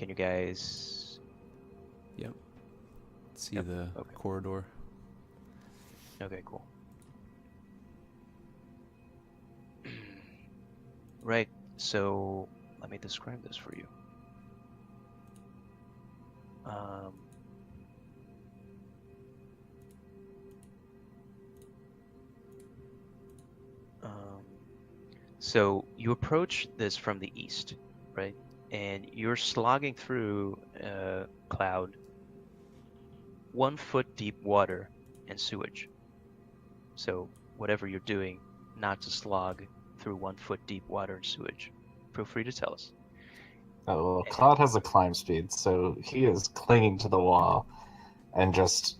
Can you guys? Yep. See Yep, the okay. corridor. Okay, cool. Right. So let me describe this for you. Um, um, so you approach this from the east, right? And you're slogging through cloud, 1 foot deep water and sewage. So whatever you're doing, not to slog through 1 foot deep water and sewage. Feel free to tell us. Oh, well, And, Claude has a climb speed, so he is clinging to the wall and just,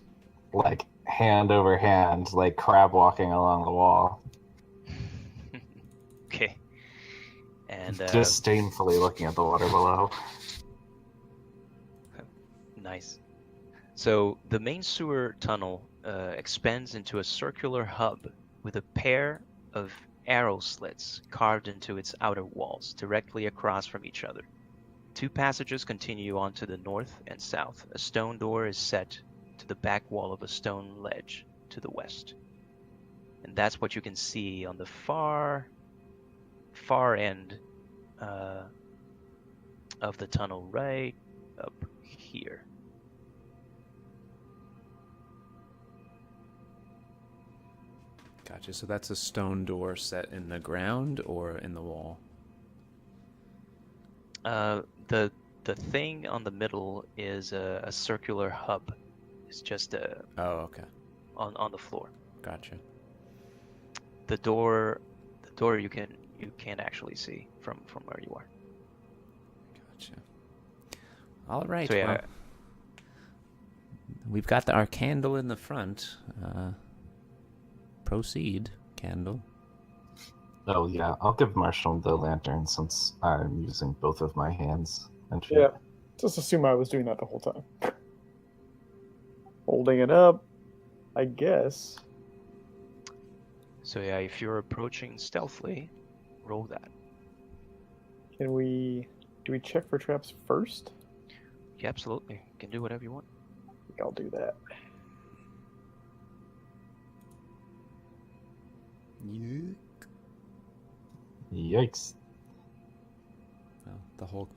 like, hand over hand, like crab walking along the wall, okay. And disdainfully looking at the water below. nice. So the main sewer tunnel expands into a circular hub with a pair of arrow slits carved into its outer walls, directly across from each other. 2 passages continue on to the north and south. A stone door is set to the back wall of a stone ledge to the west. And that's what you can see on the far end of the tunnel, right up here. Gotcha. So that's a stone door set in the ground or in the wall? The thing on the middle is a circular hub. It's just Oh, okay. on the floor. Gotcha. The door you can't actually see from where you are. Gotcha. All right. So yeah, Well, we've got our candle in the front. Proceed, candle. Oh, yeah, I'll give Marshall the lantern since I'm using both of my hands and feet. Yeah, just assume I was doing that the whole time. Holding it up, I guess. so yeah, if you're approaching stealthily, roll that. Do we check for traps first? Yeah, absolutely. You can do whatever you want. I think I'll do that. Yuck. Yikes. Well, the whole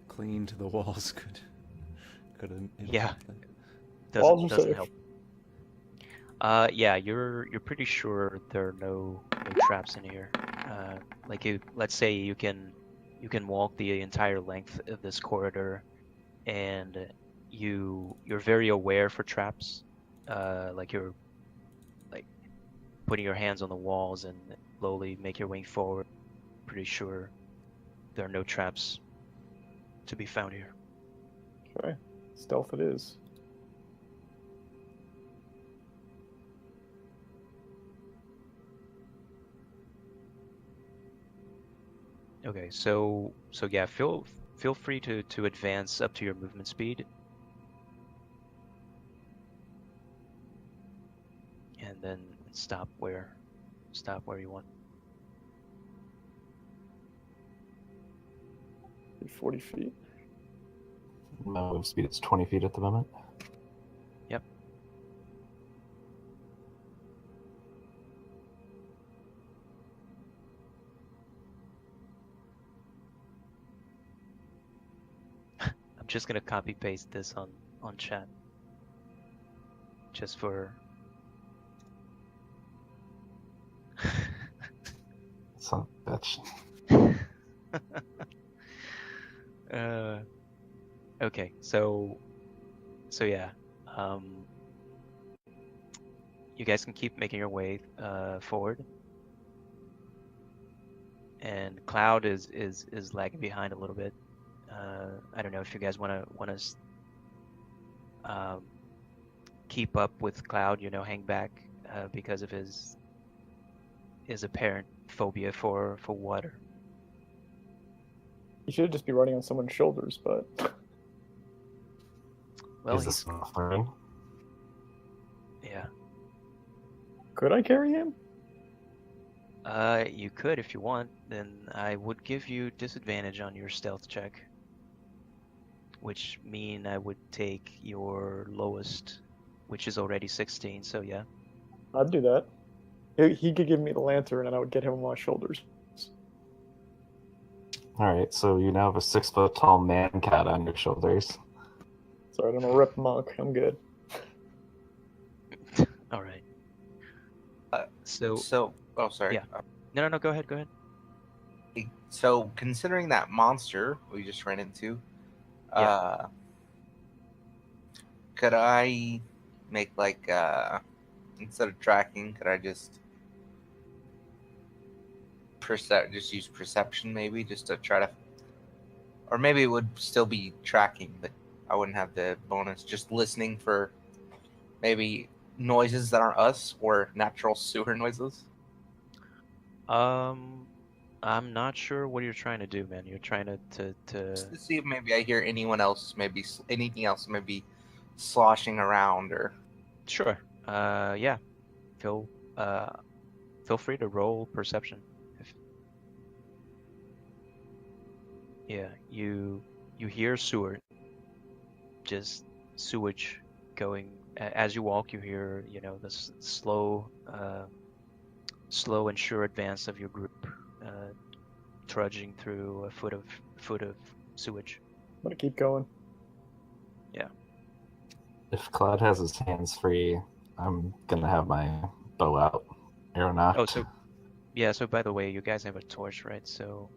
clinging to the walls could Yeah. Walls are Doesn't safe. help. Yeah, you're pretty sure there are no traps in here. Let's say you can walk the entire length of this corridor, and you're very aware for traps. Like you're like putting your hands on the walls and slowly make your way forward. Pretty sure there are no traps to be found here. Okay, stealth it is. Okay, so yeah, feel free to advance up to your movement speed, and then stop where you want. 40 feet. My move speed is 20 feet at the moment. Yep. I'm just gonna copy paste this on chat, just for. Son of a bitch. Okay, so yeah, you guys can keep making your way forward, and Cloud is lagging behind a little bit. I don't know if you guys want to keep up with Cloud, hang back because of his apparent phobia for water. You should just be riding on someone's shoulders, but Well, Is this suffering? yeah. could I carry him? You could if you want. Then I would give you disadvantage on your stealth check. which mean I would take your lowest, which is already 16. So yeah. I'd do that. He could give me the lantern, and I would get him on my shoulders. All right, so you now have a 6 foot tall man cat on your shoulders. Sorry, I'm a rep monk. I'm good. All right. Uh, So oh, sorry. yeah. No. Go ahead. Go ahead. So, considering that monster we just ran into, could I make like instead of tracking, could I just just use perception maybe just to try to, or maybe it would still be tracking, but I wouldn't have the bonus. Just listening for maybe noises that aren't us or natural sewer noises. I'm not sure what you're trying to do, man. You're trying to Just to see if maybe I hear anyone else, maybe anything else, maybe sloshing around or. Sure. Yeah. Feel free to roll perception. Yeah, you hear sewer, just sewage going as you walk. You hear, the slow and sure advance of your group, trudging through a foot of sewage. I'm gonna keep going. Yeah. If Cloud has his hands free, I'm gonna have my bow out. Arrow knocked. Oh, so by the way, you guys have a torch, right? So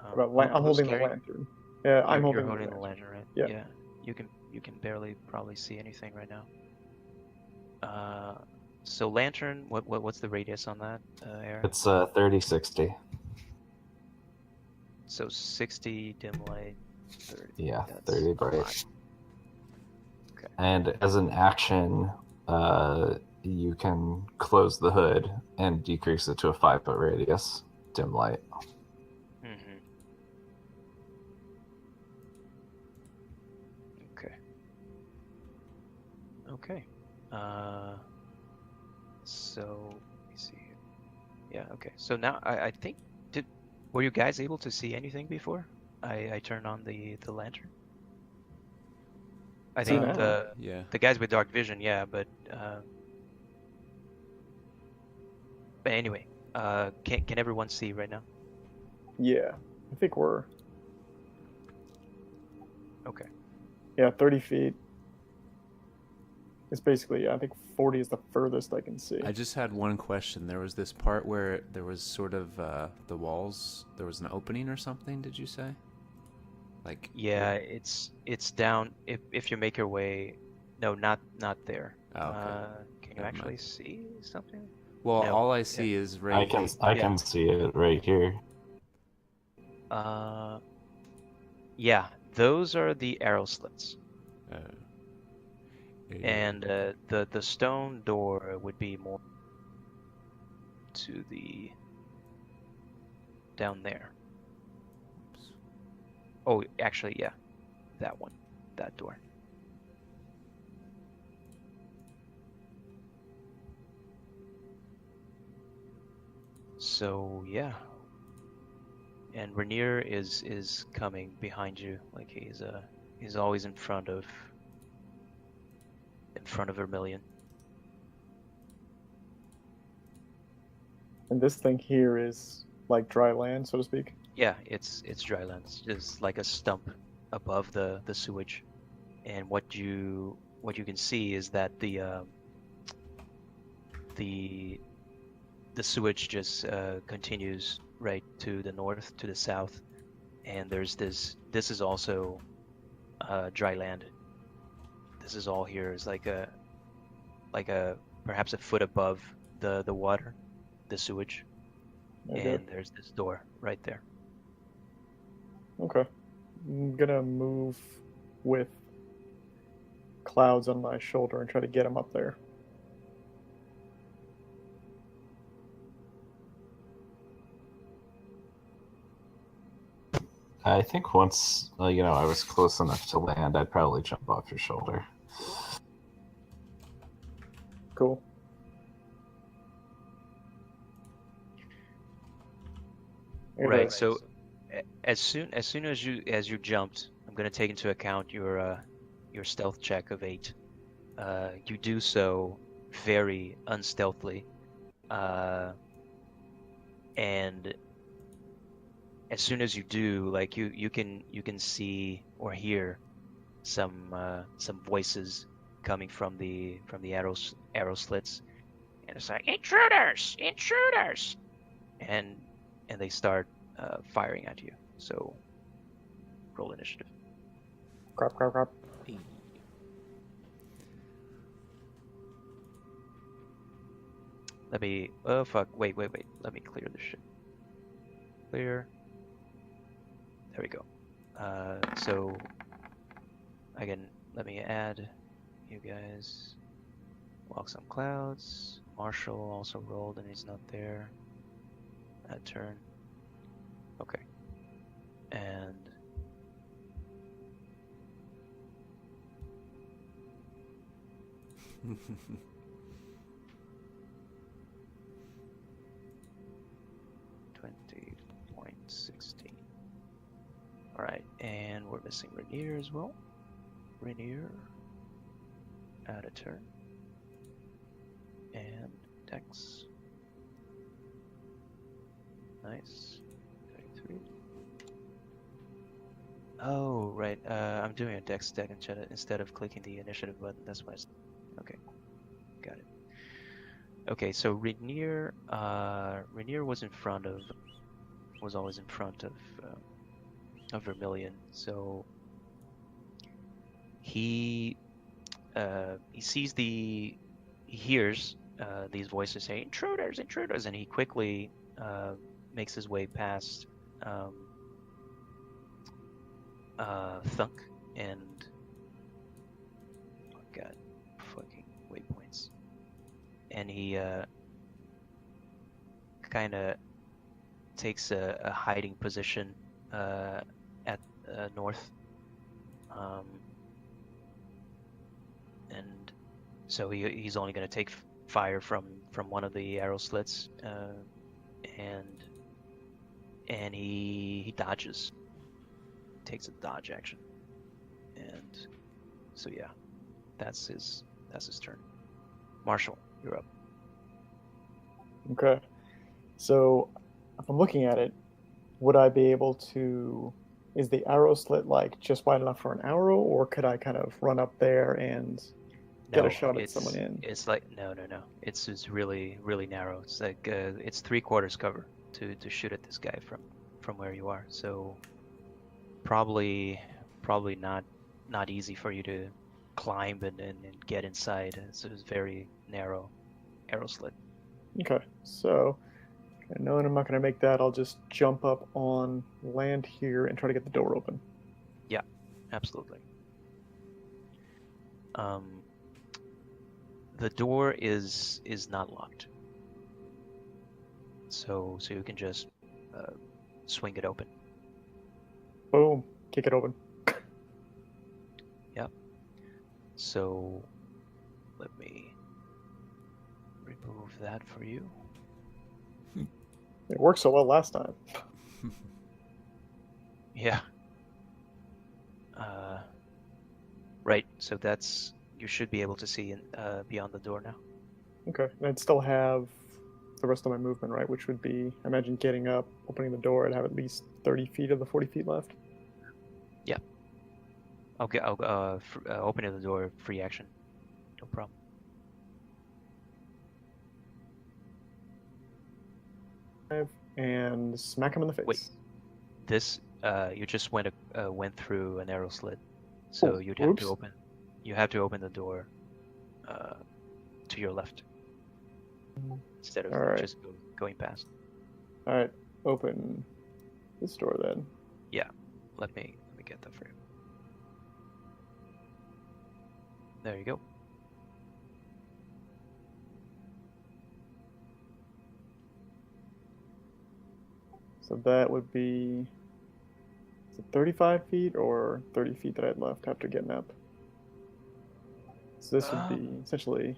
I'm holding the lantern. Yeah, I'm you're holding the lantern, right? Yeah. You can barely probably see anything right now. So lantern, what's the radius on that, Aaron? It's 30-60. So 60 dim light, 30. Yeah, That's 30 bright. fine. Okay. And as an action, you can close the hood and decrease it to a 5 foot radius dim light. Mm-hmm. Okay. So let me see here. Yeah. Okay. So now I think were you guys able to see anything before I turned on the lantern? I think now. the guys with dark vision, yeah, but anyway, can everyone see right now? Yeah, I think we're. Okay. Yeah, 30 feet. It's basically, I think 40 is the furthest I can see. I just had one question. There was this part where there was sort of the walls. There was an opening or something. Did you say? Like. Yeah, it's down. If you make your way, no, not there. Oh, okay. Can you actually see something? Well, No. all I see is right. I can see it right here. Yeah, those are the arrow slits. Yeah. And the stone door would be more to the down there. Oh, actually, yeah, that one, that door. So yeah, and Rainier is coming behind you, like he's always in front of Vermilion. And this thing here is like dry land, so to speak. Yeah, it's dry land. It's just like a stump above the sewage, and what you can see is that the sewage just continues right to the north, to the south, and there's this is also dry land. This is all here is like a perhaps a foot above the water, the sewage, Okay. and there's this door right there. Okay. I'm gonna move with Clouds on my shoulder and try to get him up there. I think once I was close enough to land, I'd probably jump off your shoulder. Cool. Right. So as soon as you jumped, I'm gonna take into account your stealth check of 8. You do so very unstealthily, and as soon as you do, like you can see or hear some voices coming from the arrow slits, and it's like intruders, intruders, and they start firing at you. So roll initiative. Crap, crap, crap. Hey. Let me. Oh fuck! Wait. Let me clear this shit. Clear. There we go. So again, let me add you guys. Walk some clouds. Marshall also rolled and he's not there. That turn. Okay. And $20.16. All right, and we're missing Rainier as well. Rainier, add a turn, and Dex. Nice. 33. Oh, right. I'm doing a Dex stack instead of clicking the initiative button. That's why. Okay, got it. Okay, so Rainier was always in front of Vermilion. So he hears these voices say intruders, intruders, and he quickly makes his way past Thunk and God, fucking waypoints, and he kind of takes a hiding position at north, and so he's only going to take fire from one of the arrow slits, and he dodges, takes a dodge action, and so yeah, that's his turn. Marshall, you're up. Okay. So, if I'm looking at it, would I be able to? Is the arrow slit like just wide enough for an arrow, or could I kind of run up there and get a shot at someone in? It's like no. It's really narrow. It's like it's 3/4 cover to shoot at this guy from where you are. So probably not easy for you to climb and get inside. It's very narrow arrow slit. Okay, so knowing I'm not going to make that, I'll just jump up on land here and try to get the door open. Yeah, absolutely. The door is not locked, so you can just swing it open. Boom, kick it open. Yep. So let me remove that for you. It worked so well last time. Yeah. Right. So you should be able to see beyond the door now. Okay, and I'd still have the rest of my movement, right? Which would be, I imagine, getting up, opening the door, I'd have at least 30 feet of the 40 feet left. Yeah. Okay. I'll opening the door, free action. No problem. And smack him in the face. Wait. This you just went through an arrow slit, so you'd have oops. to open. You have to open the door to your left instead of Alright. just going past. Alright, open this door then. Yeah. Let me get that for you. There you go. So that would be, is it 35 feet or 30 feet that I had left after getting up? So this would be essentially,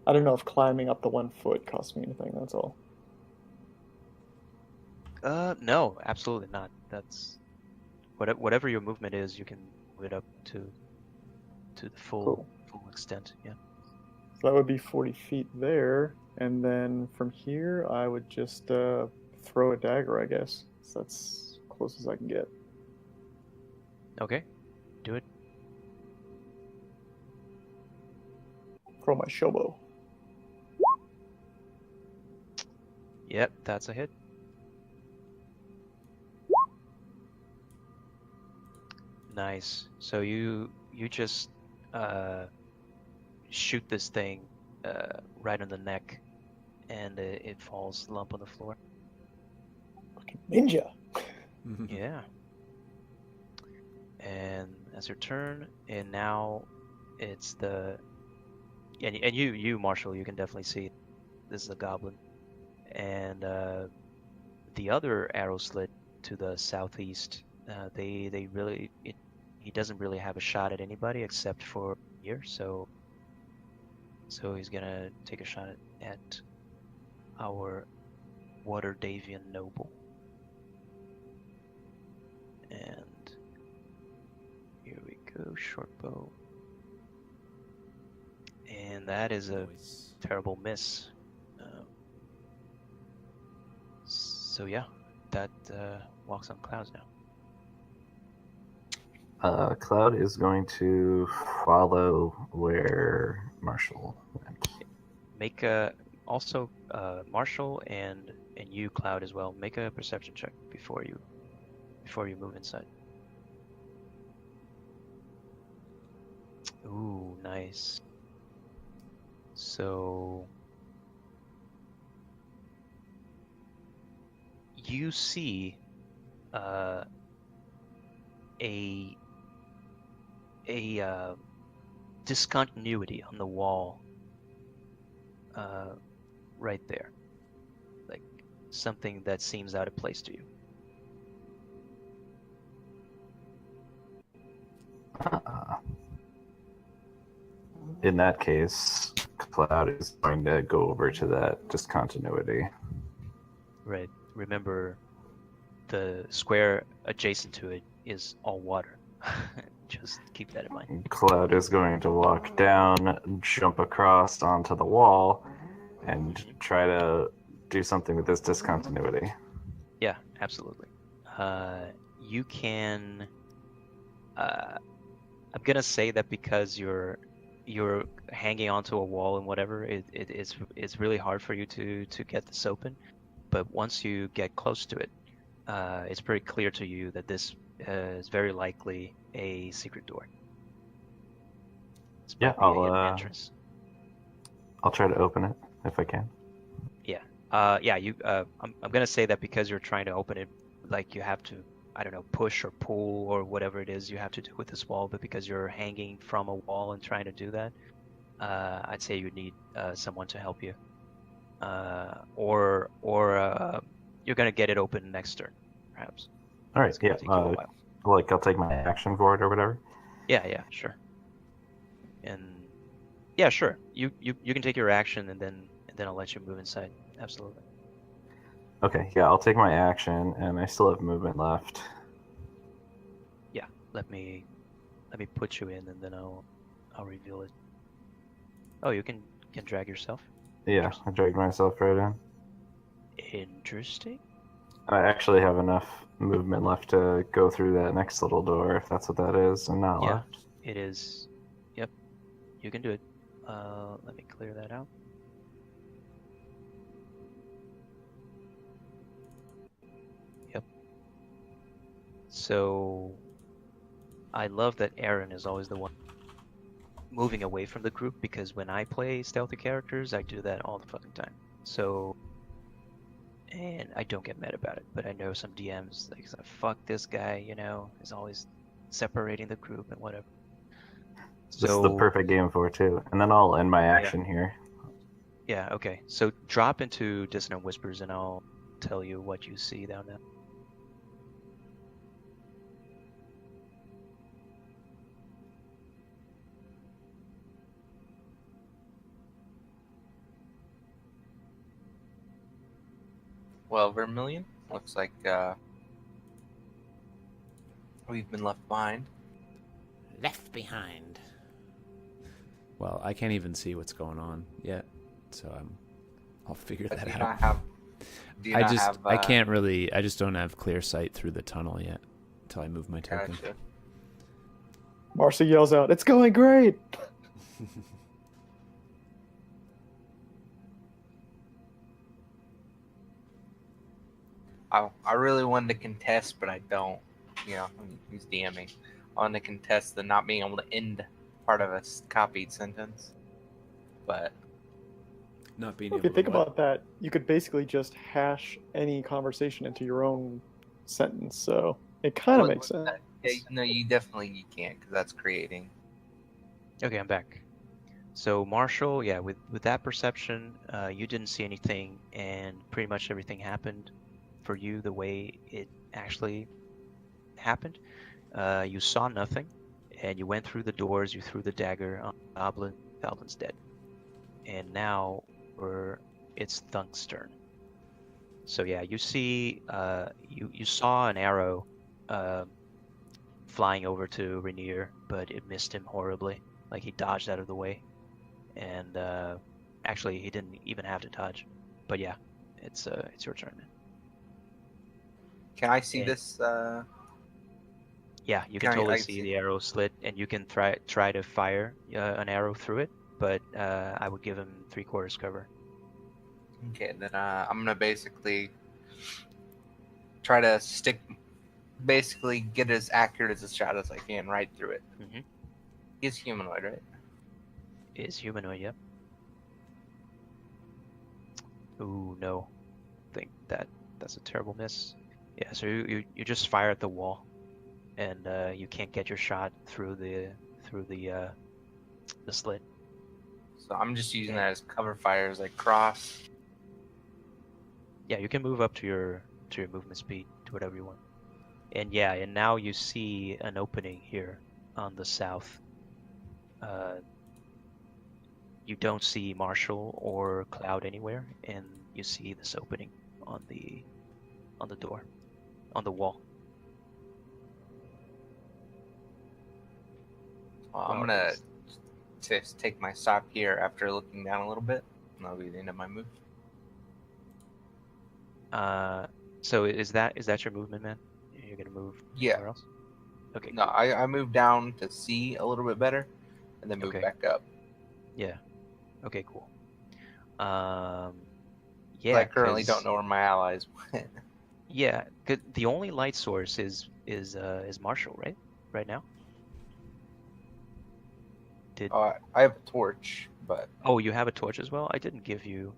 I don't know if climbing up the 1 foot costs me anything, that's all. No, absolutely not. That's whatever your movement is, you can move it up to the Cool. full extent. Yeah. So that would be 40 feet there, and then from here I would just throw a dagger, I guess. So that's close as I can get. Okay. Do it. Throw my showbow. Yep, that's a hit. Nice. So you just shoot this thing right on the neck, and it falls lump on the floor. Fucking ninja. Yeah. And that's your turn, and now it's the and you Marshall, you can definitely see this is a goblin, and the other arrow slit to the southeast. They really he doesn't really have a shot at anybody except for here, so he's gonna take a shot at our Waterdavian noble. And here we go, short bow. And that is a Nice. terrible miss. So yeah, that walks on clouds now. Cloud is going to follow where Marshall went. Make also Marshall and you, Cloud, as well. Make a perception check before you move inside. Ooh, nice. So you see a discontinuity on the wall right there, like something that seems out of place to you. In that case, Cloud is going to go over to that discontinuity. Right. Remember, the square adjacent to it is all water. Just keep that in mind. Cloud is going to walk down, jump across onto the wall, and try to do something with this discontinuity. Yeah, absolutely. You can. I'm gonna say that because you're hanging onto a wall and whatever, it's really hard for you to get this open. But once you get close to it, it's pretty clear to you that this is very likely a secret door. This might be a hidden entrance. I'll try to open it if I can. Yeah. You. I'm gonna say that because you're trying to open it, like you have to, I don't know, push or pull or whatever it is you have to do with this wall. But because you're hanging from a wall and trying to do that, I'd say you need someone to help you. Or you're gonna get it open next turn, perhaps. All right, It's gonna yeah. take you a while. Like I'll take my action for it or whatever. Yeah, sure. And yeah, sure. You can take your action and then I'll let you move inside. Absolutely. Okay, yeah, I'll take my action, and I still have movement left. Yeah. Let me put you in and then I'll reveal it. Oh, you can drag yourself. Yeah, I dragged myself right in. Interesting. I actually have enough movement left to go through that next little door, if that's what that is, and not Yeah, left. it is. Yep. You can do it. Let me clear that out. Yep. So I love that Aaron is always the one moving away from the group, because when I play stealthy characters, I do that all the fucking time. So, and I don't get mad about it, but I know some DMs like, fuck this guy, is always separating the group and whatever. This is the perfect game for it, too. And then I'll end my action here. Yeah, okay. So drop into Dissonant Whispers and I'll tell you what you see down there. Well, Vermilion looks like We've been left behind. Left behind. Well, I can't even see what's going on yet, so I'll figure But that do you out. not have? Do you not have? I can't really. I just don't have clear sight through the tunnel yet until I move my token. Gotcha. Marcy yells out, "It's going great!" I really wanted to contest, but I don't. You know, he's DMing. I want to contest the not being able to end part of a copied sentence, but Not being If able you think to what? about that, you could basically just hash any conversation into your own sentence. So it kind of Well, makes sense. yeah, no, you can't because that's creating. Okay, I'm back. So Marshall, yeah, with that perception, you didn't see anything, and pretty much everything happened for you the way it actually happened. You saw nothing, and you went through the doors. You threw the dagger on the goblin. Goblin's dead, and now it's Thunk's turn. So yeah, you see, you saw an arrow flying over to Rainier, but it missed him horribly. Like he dodged out of the way, and actually he didn't even have to dodge. But yeah, it's your turn, man. Can I see Yeah. this? Yeah, you can Can totally I see see- the arrow slit, and you can try to fire an arrow through it, but I would give him 3/4 cover. Okay, then I'm gonna basically try to basically get as accurate as a shot as I can right through it. Mm-hmm. He's humanoid, right? Is humanoid, yep. Ooh, no. I think that's a terrible miss. Yeah, so you just fire at the wall, and you can't get your shot through the slit. So I'm just using Yeah. that as cover fire as I cross. Yeah, you can move up to your movement speed to whatever you want. And yeah, and now you see an opening here on the south. You don't see Marshall or Cloud anywhere, and you see this opening on the door, on the wall. I'm Well, gonna just take my stop here after looking down a little bit, and that'll be the end of my move. So is that your movement, man? You're gonna move Yeah. somewhere else? Okay. No, Cool. I moved down to see a little bit better, and then move Okay. back up. Yeah. Okay. Cool. Yeah. I currently 'cause- don't know where my allies went. Yeah. The only light source is Marshall, right? Right now. I have a torch, but Oh, you have a torch as well? I didn't give you.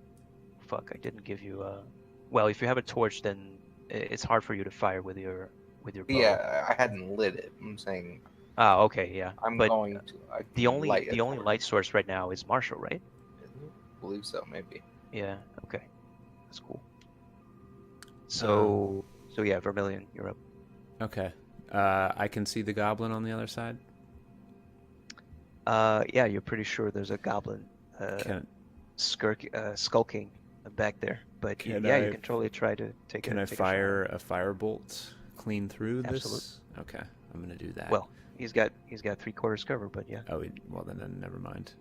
Fuck! I didn't give you. Well, if you have a torch, then it's hard for you to fire with your bow. yeah, I hadn't lit it. I'm saying Ah, okay, yeah. I'm But going to. I the can only light a torch. light source right now is Marshall, right? I believe so, maybe. Yeah. Okay. That's cool. So yeah, Vermilion, you're up. Okay. I can see the goblin on the other side. Yeah, you're pretty sure there's a goblin skulking back there. But Can yeah, you I- can totally try to take Can a I take fire a firebolt clean through this? Absolutely. Okay, I'm gonna do a that. shot. Well, he's got 3/4 cover, but yeah. Oh, well then never mind.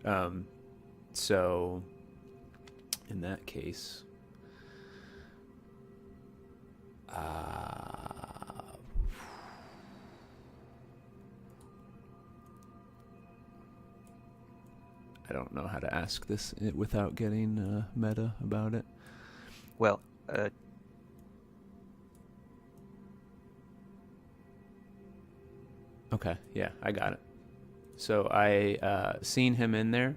So in that case, I don't know how to ask this without getting meta about it. Well, Okay, yeah, I got it. So I seen him in there.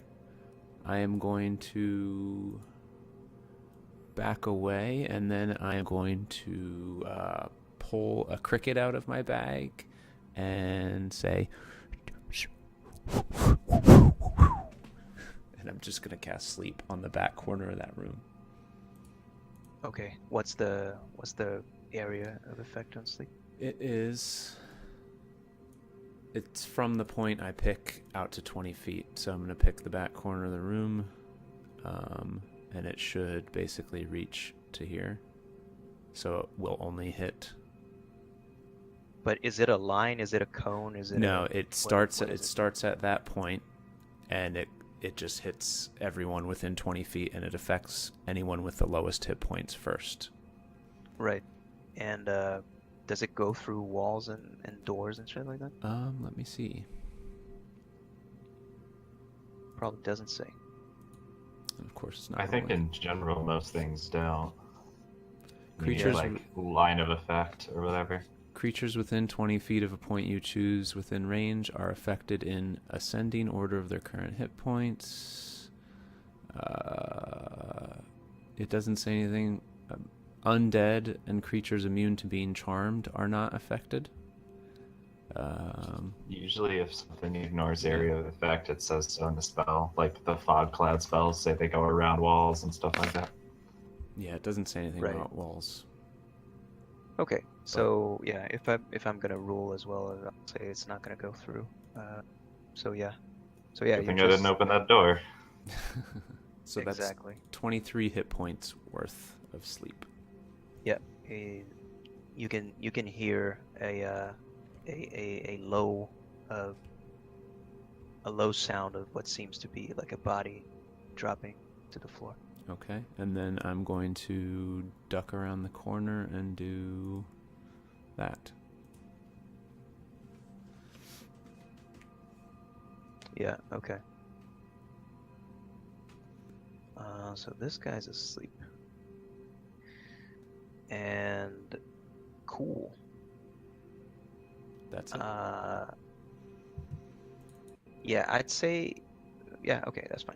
I am going to back away, and then I am going to pull a cricket out of my bag and say, and I'm just gonna cast sleep on the back corner of that room. okay. What's the area of effect on sleep? It's from the point I pick out to 20 feet. So I'm going to pick the back corner of the room. And it should basically reach to here. So it will only hit But is it a line? Is it a cone? Is it No, a it starts what it is it? starts at that point, and it just hits everyone within 20 feet, and it affects anyone with the lowest hit points first. Right. And does it go through walls and doors and shit like that? Let me see. Probably doesn't say. And of course, it's not. I think rolling. in general most things don't. Creatures like line of effect or whatever. Creatures within 20 feet of a point you choose within range are affected in ascending order of their current hit points. It doesn't say anything. Undead and creatures immune to being charmed are not affected. Usually if something ignores area of effect, it says so in the spell. Like the fog cloud spells say they go around walls and stuff like that. Yeah, it doesn't say anything Right. about walls. Okay, so yeah, if I'm gonna rule as well, I'll say it's not gonna go through. So yeah, I you think I didn't just open that door. So exactly. that's 23 hit points worth of sleep. Yeah, you can hear a low a low sound of what seems to be like a body dropping to the floor. Okay, and then I'm going to duck around the corner and do that. Yeah, okay. So this guy's asleep. And cool. That's it. Yeah, I'd say yeah, okay, that's fine.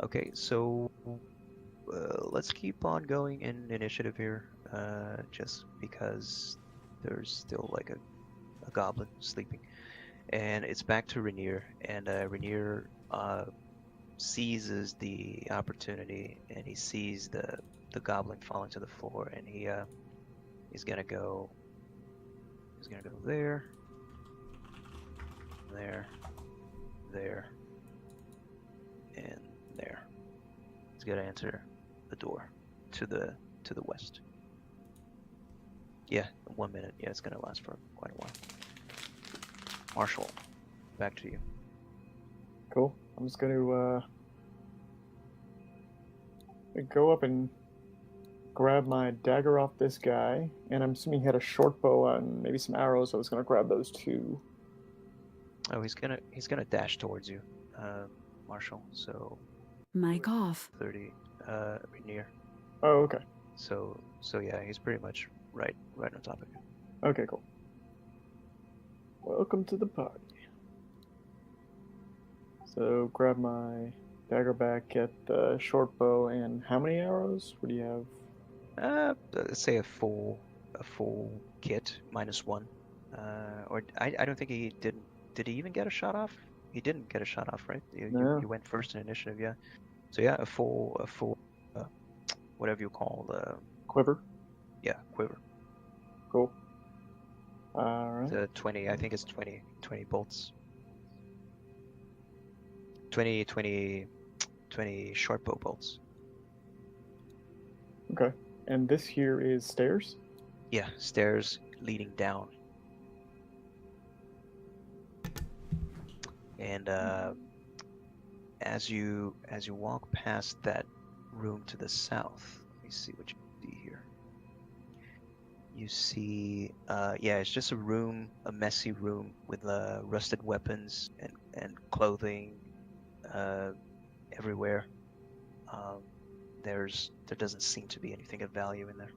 Okay, so let's keep on going in initiative here, just because there's still like a goblin sleeping. And it's back to Rainier, and Rainier seizes the opportunity, and he sees the goblin falling to the floor, and he's gonna go there, and there. He's gonna enter the door to the west. Yeah, 1 minute. Yeah, it's gonna last for quite a while. Marshall, back to you. Cool. I'm just going to go up and grab my dagger off this guy, and I'm assuming he had a short bow and maybe some arrows. I was going to grab those too. Oh, he's gonna dash towards you, Marshall. So Mic off. 30, near. Oh, okay. So yeah, he's pretty much right on top of you. Okay, cool. Welcome to the party. So grab my dagger back, get the short bow, and how many arrows? What do you have? Let's say a full kit -1. Or I don't think he didn't. Did he even get a shot off? He didn't get a shot off, right? No. You went first in initiative, yeah. So yeah, a full whatever you call the Quiver. yeah, quiver. Cool. All right. The 20, I think it's 20 bolts. 20 short bow bolts. Okay. And this here is stairs? Yeah, stairs leading down. And as you walk past that room to the south, let me see what you see here. You see, yeah, it's just a room, a messy room with rusted weapons and clothing everywhere. There doesn't seem to be anything of value in there.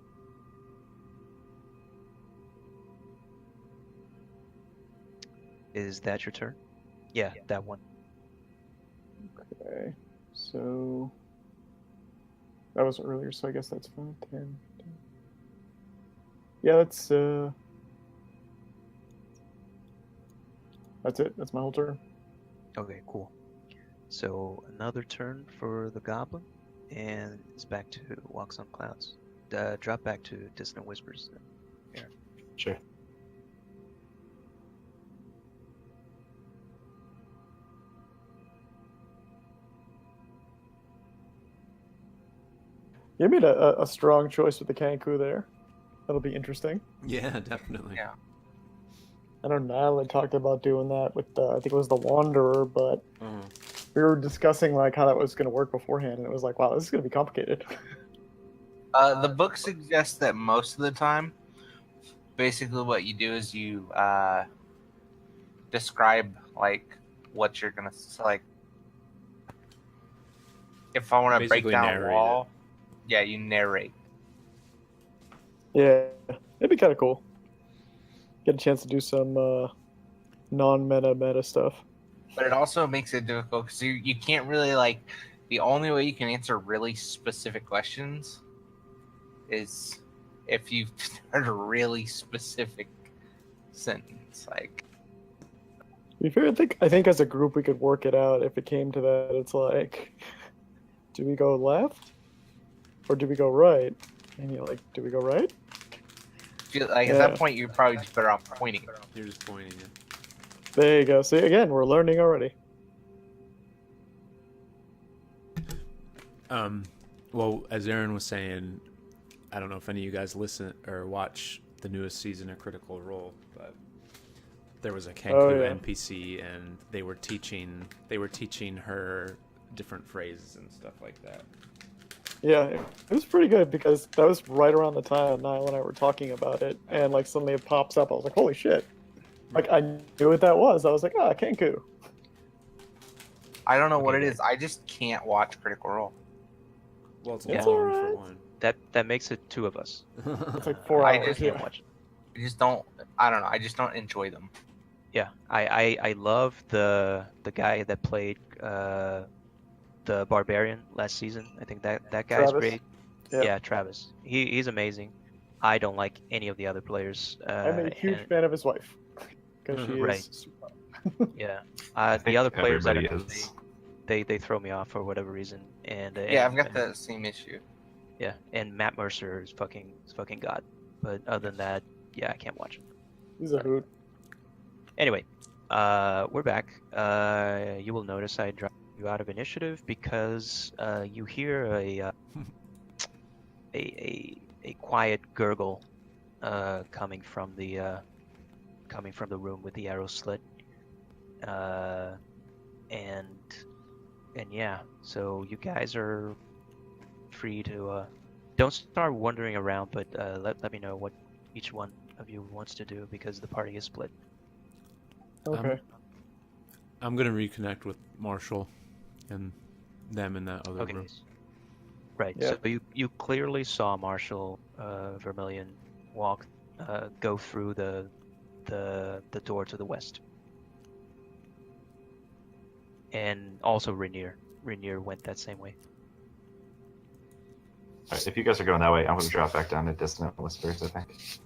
Is that your turn? Yeah, that one. Okay. So that was earlier, so I guess that's 5, 10, 10. Yeah, that's it. That's my whole turn. Okay, cool. So another turn for the goblin, and it's back to Walks on Clouds. Drop back to Distant Whispers. Aaron. Sure. You made a strong choice with the Kanku there. That'll be interesting. Yeah, definitely. Yeah. I know Niall had talked about doing that with I think it was the Wanderer, but Uh-huh. we were discussing like how that was going to work beforehand, and it was like, wow, this is going to be complicated. The book suggests that most of the time, basically what you do is you describe like what you're gonna like. If I want to break Basically down a narrate wall, yeah, you narrate. Yeah, it'd be kind of cool. Get a chance to do some non-meta stuff. But it also makes it difficult because you can't really like. The only way you can answer really specific questions is if you start a really specific sentence. Like, To be fair, I think as a group we could work it out if it came to that. It's like, do we go left or do we go right? And you're like, do we go right? at Yeah. that point, you're probably just better off pointing. You're just pointing it. There you go. See, again, we're learning already. Well, as Aaron was saying, I don't know if any of you guys listen or watch the newest season of Critical Role, but there was a Kenku yeah. NPC, and they were teaching her different phrases and stuff like that. Yeah, it was pretty good because that was right around the time Niall and I were talking about it, and like suddenly it pops up. I was like, holy shit! Like I knew what that was. I was like, ah, Kenku. I don't know what Okay. it is. I just can't watch Critical Role. Well, it's Yeah. long alright. for one. That makes it two of us. It's like 4 I hours. just Can't Yeah. watch. I just don't. I don't know. I just don't enjoy them. Yeah, I love the guy that played the barbarian last season. I think that guy's Travis? great. Yeah. Yeah, Travis. He's amazing. I don't like any of the other players. I'm a huge and- fan of his wife because she is. Right. super- Yeah. I The think other players, I don't everybody know, is. they throw me off for whatever reason. And Yeah, I've and- got and- the same issue. Yeah, and Matt Mercer is fucking god. But other than that, yeah, I can't watch him. He's a hoot. Anyway, we're back. You will notice I dropped you out of initiative because you hear a quiet gurgle coming from the room with the arrow slit, and yeah. So you guys are free to don't start wandering around, but let me know what each one of you wants to do because the party is split. Okay. I'm gonna reconnect with Marshall and them in that other Okay. room. Right. Yeah. So you clearly saw Marshall Vermilion go through the door to the west, and also Rainier. Rainier went that same way. Alright, if you guys are going that way, I'm going to drop back down to Dissonant Whispers, I think.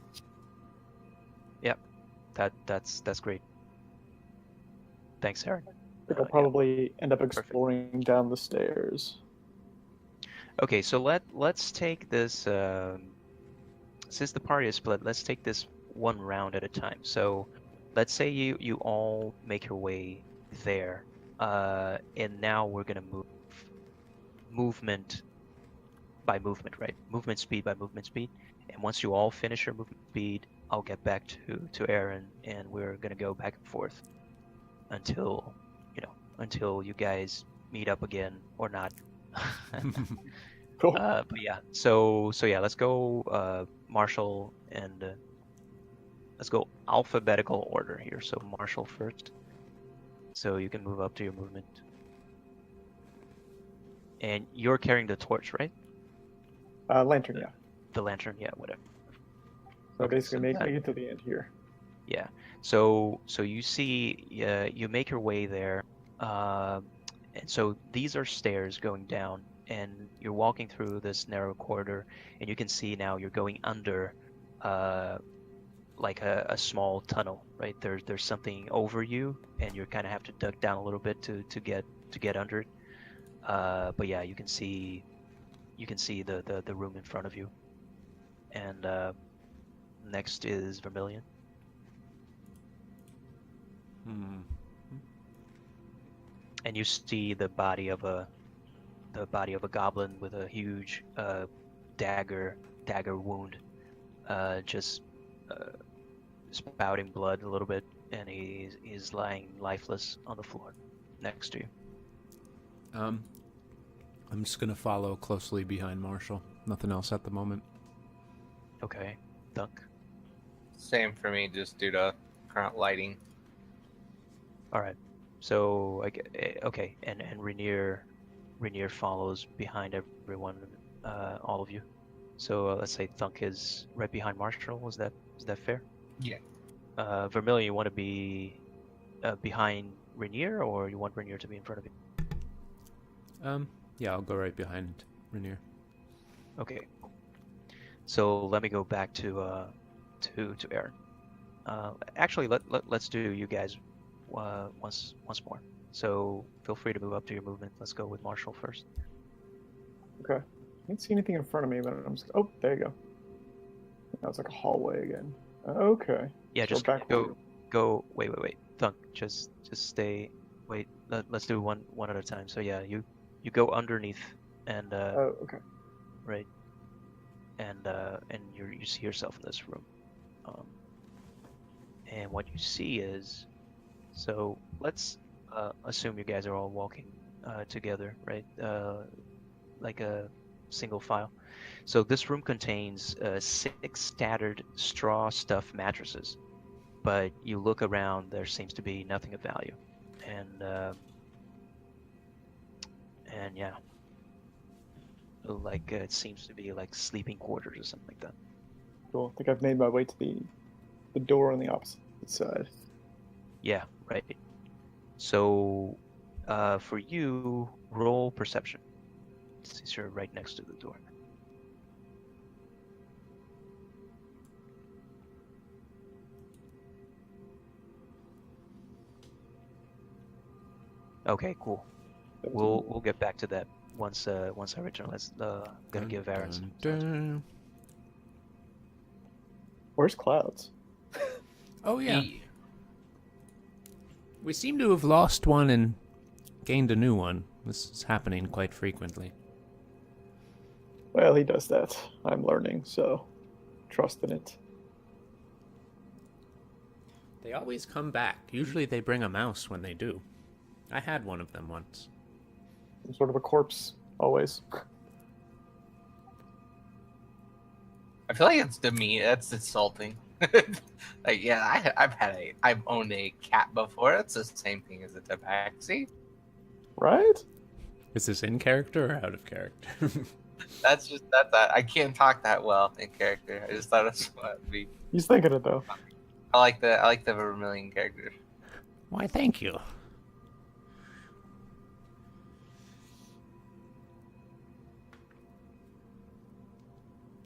That's great. Thanks, Aaron. I think I'll yeah. probably end up exploring down the stairs. Okay, so let's take this. Since the party is split, let's take this one round at a time. So, let's say you all make your way there, and now we're gonna move movement by movement, right? Movement speed by movement speed. And once you all finish your movement speed, I'll get back to Aaron, and we're gonna go back and forth until you guys meet up again or not. Cool. But yeah, so yeah, let's go Marshall and let's go alphabetical order here. So Marshall first, so you can move up to your movement. And you're carrying the torch, right? Lantern, yeah. The lantern, yeah, whatever. So Okay, basically, so make that- it to the end here. Yeah. So you see, you make your way there, and so these are stairs going down, and you're walking through this narrow corridor, and you can see now you're going under, like a small tunnel, right? There's something over you, and you kind of have to duck down a little bit to get under it. But yeah, you can see the room in front of you, and next is Vermilion. Hmm. And you see the body of a goblin with a huge dagger wound just uh, spouting blood a little bit, and he's lying lifeless on the floor next to you. I'm just gonna follow closely behind Marshall. Nothing else at the moment. Okay, Thunk. Same for me, just due to current lighting. All right. So okay, and Rainier follows behind everyone, all of you. So let's say Thunk is right behind Marshall. Is that fair? Yeah. Vermilion, you want to be behind Rainier, or you want Rainier to be in front of you? Yeah, I'll go right behind Rainier. Okay. So let me go back to Aaron. Actually, let's do you guys once more. So feel free to move up to your movement. Let's go with Marshall first. Okay. I can't see anything in front of me, but I'm just. Oh, there you go. Now it's like a hallway again. Okay. Yeah, So just back go. Wait. Thunk, just stay. Wait. Let's do one at a time. So yeah, you go underneath, and Oh, okay. right, and you see yourself in this room, and what you see is, so let's assume you guys are all walking together, right? Like a single file. So this room contains 6 scattered straw stuffed mattresses, but you look around, there seems to be nothing of value, and yeah, like it seems to be like sleeping quarters or something like that. Cool. I think I've made my way to the door on the opposite side. Yeah, right. So for you, roll perception, since you're right next to the door. Okay, cool. We'll get back to that once I return. Let's gonna give Aaron some sounds. Where's Clouds? Oh yeah. We seem to have lost one and gained a new one. This is happening quite frequently. Well, he does that. I'm learning, so trust in it. They always come back. Usually they bring a mouse when they do. I had one of them once. I'm sort of a corpse, always. I feel like it's demeaning. That's insulting. Like, yeah, I've owned a cat before. That's the same thing as a tabaxi. Right? Is this in character or out of character? That's I can't talk that well in character. I just thought that's what it'd be. He's thinking it, though. I like the Vermilion character. Why, thank you.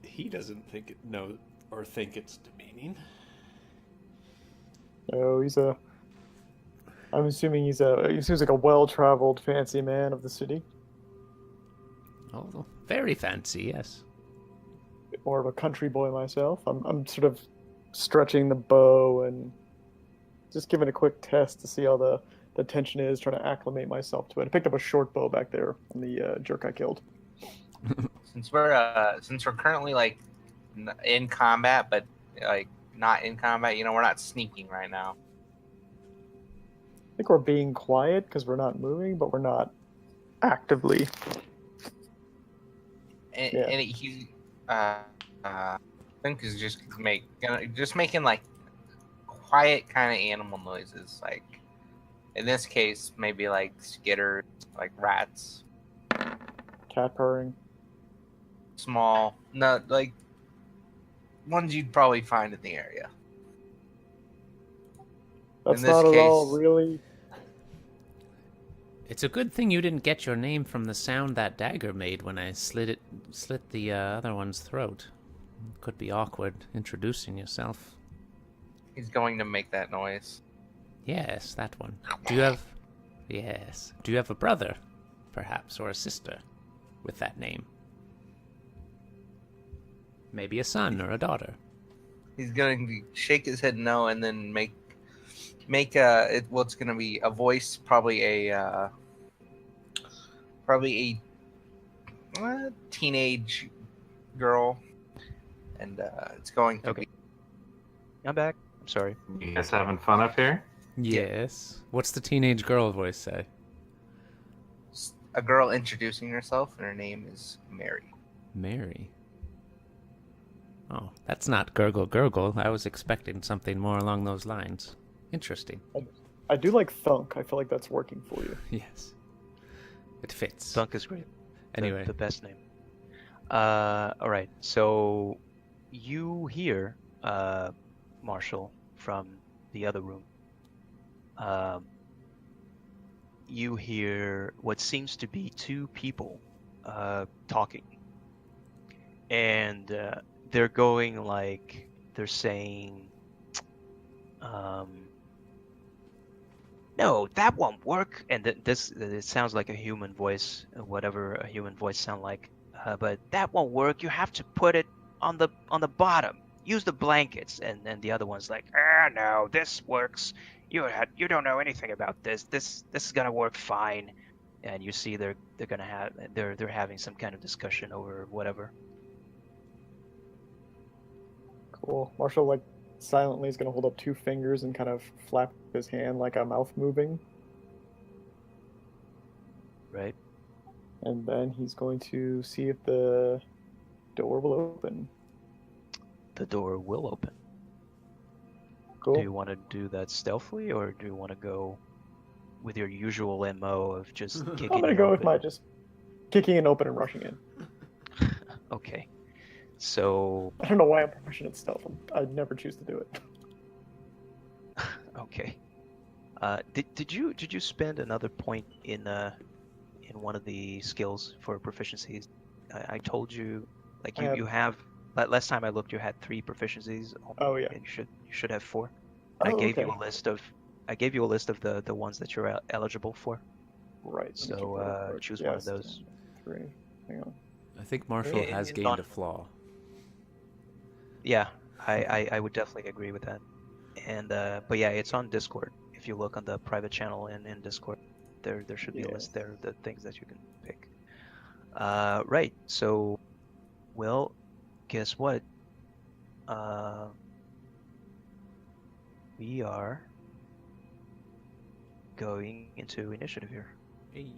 He doesn't think it's demeaning. Oh, I'm assuming he seems like a well-traveled, fancy man of the city. Oh, very fancy, yes. Bit more of a country boy myself. I'm sort of stretching the bow and just giving a quick test to see how the tension is, trying to acclimate myself to it. I picked up a short bow back there on the jerk I killed. Since we're currently like in combat, but like not in combat, we're not sneaking right now. I think we're being quiet because we're not moving, but we're not actively. And, Yeah. and he, I think is just making like quiet kind of animal noises, like in this case maybe like skitters, like rats, Cat purring. small, no, like ones you'd probably find in the area. That's In this not at all case- really. It's a good thing you didn't get your name from the sound that dagger made when I slit the other one's throat. Could be awkward introducing yourself. He's going to make that noise. Yes, that one. Do you have a brother, perhaps, or a sister with that name? Maybe a son or a daughter. He's going to shake his head no, and then make what's going to be a voice, probably a teenage girl, and it's going to Okay. be I'm back. I'm sorry. You guys having fun up here? Yes. What's the teenage girl voice say? a girl introducing herself, and her name is Mary. Mary. Oh, that's not gurgle gurgle. I was expecting something more along those lines. Interesting. I do like thunk. I feel like that's working for you. Yes. It fits. Thunk is great. Anyway. The best name. All right. So you hear Marshall from the other room. You hear what seems to be two people talking, and they're going like they're saying, "No, that won't work." And this it sounds like a human voice, whatever a human voice sound like. But that won't work. You have to put it on the bottom. Use the blankets. And the other one's like, no, this works. You don't know anything about this. This is gonna work fine. And you see they're having some kind of discussion over whatever. Cool. Marshall, like, silently is going to hold up two fingers and kind of flap his hand like a mouth moving. Right. And then he's going to see if the door will open. The door will open. Cool. Do you want to do that stealthily, or do you want to go with your usual MO of just kicking I'm going to it go with open? my just kicking it open and rushing in. Okay. So I don't know why I'm proficient at stealth. I'd never choose to do it. okay. Did you spend another point in one of the skills for proficiencies? I told you, like you have. Last time I looked, you had 3 proficiencies. Oh yeah. And you should have 4. Oh, I gave okay. you a list of the ones that you're eligible for. Right. So choose one of those. 3. Hang on. I think Marshall has It's gained on- a flaw. Yeah, I would definitely agree with that. And but yeah, it's on Discord. If you look on the private channel in Discord, there should be a list there of the things that you can pick. Right. So, well, guess what? We are going into initiative here. Hey.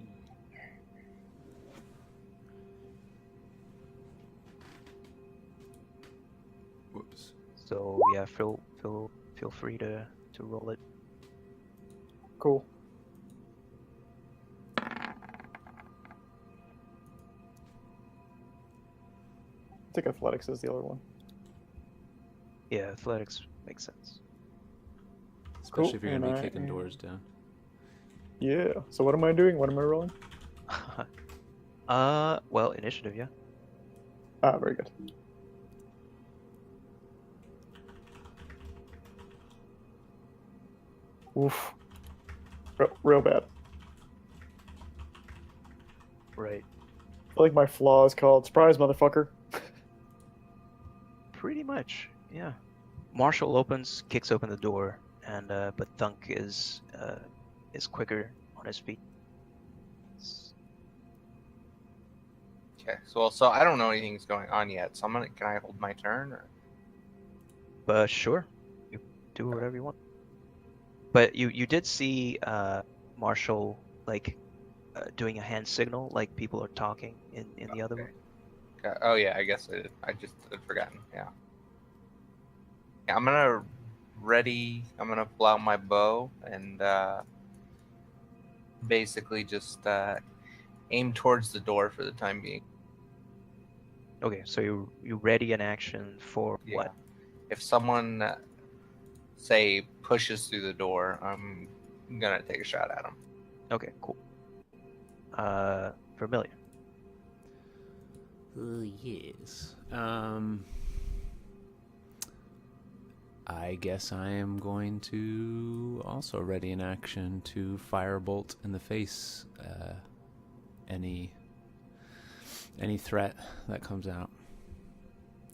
Whoops. So yeah, feel free to roll it. Cool. I think athletics is the other one. Yeah, athletics makes sense. Especially Cool, if you're going to and be I kicking am- doors down. Yeah. So what am I doing? What am I rolling? Well, initiative, yeah. Ah, very good. Oof. Real bad. Right. I feel like my flaw is called surprise, motherfucker. Pretty much, yeah. Marshall kicks open the door, and but Thunk is quicker on his feet. Okay, so I don't know anything's going on yet. So can I hold my turn? Or? But sure, you do whatever you want. But you did see Marshall like doing a hand signal, like people are talking in the other room. Okay. Oh yeah, I guess I just had forgotten. Yeah. Yeah, I'm gonna pull out my bow and basically just aim towards the door for the time being. Okay, so you ready an action for Yeah. what? If someone say pushes through the door, I'm gonna take a shot at him. Okay, cool. Vermilion. Yes. I guess I am going to also ready an action to firebolt in the face any threat that comes out.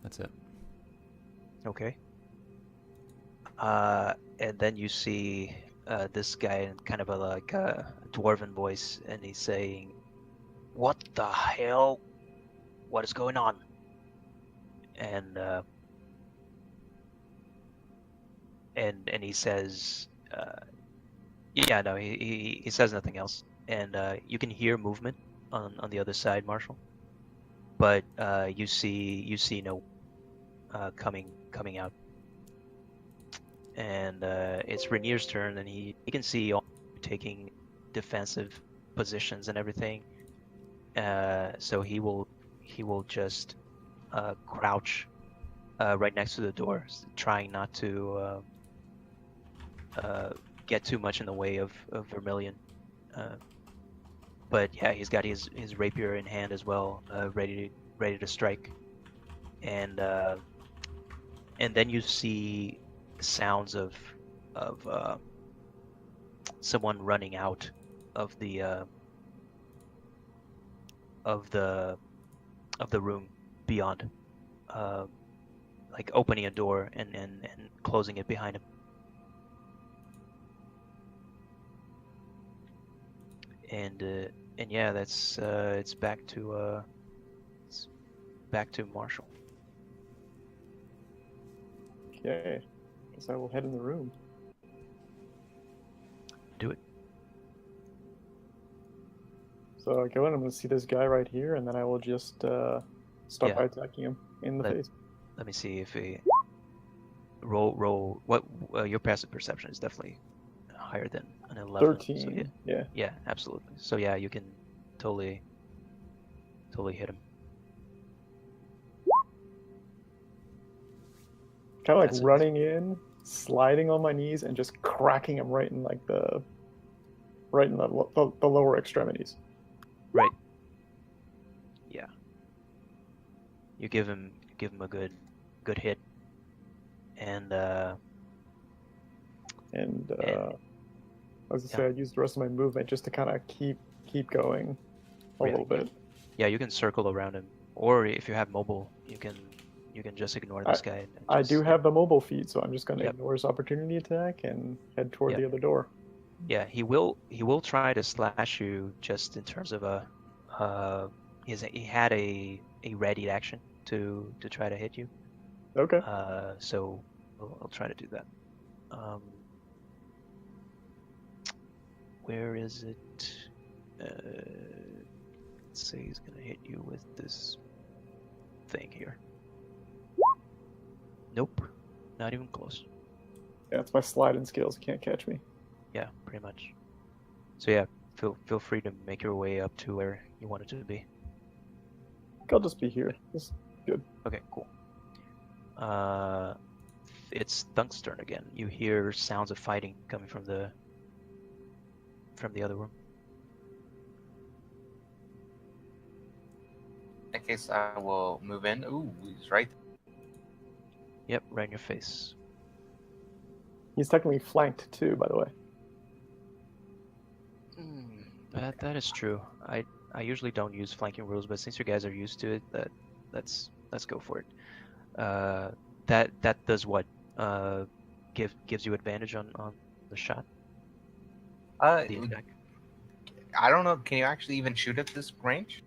That's it. Okay. And then you see this guy in kind of a dwarven voice, and he's saying, "What the hell? What is going on?" And and he says, yeah, no, he says nothing else, and you can hear movement on the other side, Marshall, but you see no coming out, and it's Rainier's turn, and he can see all taking defensive positions and everything, so he will just crouch right next to the door, trying not to get too much in the way of Vermilion. But yeah, he's got his rapier in hand as well, ready to strike. And then you see sounds of someone running out of the room beyond, like opening a door and closing it behind him. And yeah, that's it's back to Marshall. Okay. Guess I will head in the room. Do it. So I go in, I'm going to see this guy right here, and then I will just start by attacking him in the face. Let me see if he roll. What your passive perception is definitely higher than an 11. 13. So yeah. Yeah, absolutely. So yeah, you can totally hit him. Kind of like running in, sliding on my knees, and just cracking him right in like the lower extremities. Right. Yeah. You give him a good hit, and as I say, I use the rest of my movement just to kind of keep going a little bit. Yeah, you can circle around him, or if you have mobile, you can just ignore this guy. I do have the mobile feed, so I'm just going to ignore his opportunity attack and head toward the other door. Yeah, he will try to slash you just in terms of he had a ready action to try to hit you. Okay. So I'll try to do that. Where is it? Let's say he's gonna hit you with this thing here. Nope, not even close. Yeah, it's my sliding skills. You can't catch me. Yeah, pretty much. So yeah, feel free to make your way up to where you want it to be. I'll just be here. This is good. Okay, cool. It's Thunk's turn again. You hear sounds of fighting coming from the other room. In that case, I will move in. Ooh, he's right. Yep, right in your face. He's technically flanked too, by the way. That is true. I usually don't use flanking rules, but since you guys are used to it, let's go for it. That does what? Gives you advantage on the shot. The attack. I don't know. Can you actually even shoot at this range?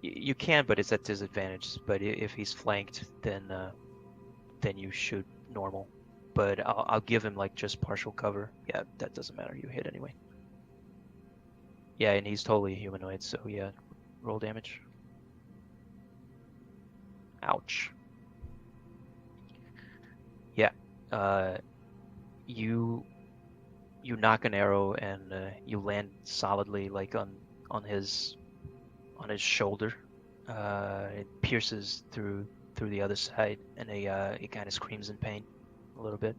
You can, but it's at disadvantage. But if he's flanked, then you shoot normal. But I'll give him like just partial cover. Yeah, that doesn't matter. You hit anyway. Yeah, and he's totally humanoid, so yeah, roll damage. Ouch. Yeah, you knock an arrow and you land solidly like on his shoulder. It pierces through the other side, and he kind of screams in pain a little bit.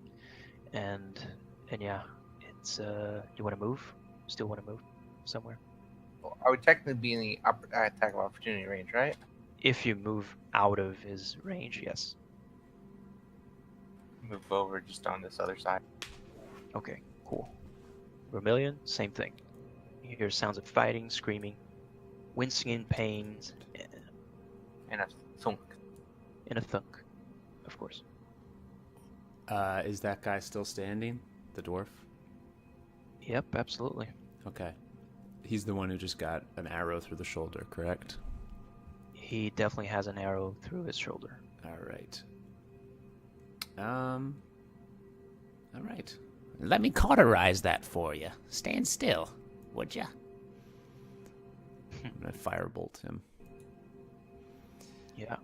And yeah, it's you want to move? Still want to move somewhere? I would technically be in the attack of opportunity range, right? If you move out of his range, yes. Move over just on this other side. Okay, cool. Vermilion, same thing. You hear sounds of fighting, screaming, wincing in pain, And a thunk. and a thunk, of course. Is that guy still standing? The dwarf? Yep, absolutely. Okay. He's the one who just got an arrow through the shoulder, correct? He definitely has an arrow through his shoulder. All right. All right. Let me cauterize that for you. Stand still, would ya? I'm gonna firebolt him. Yeah.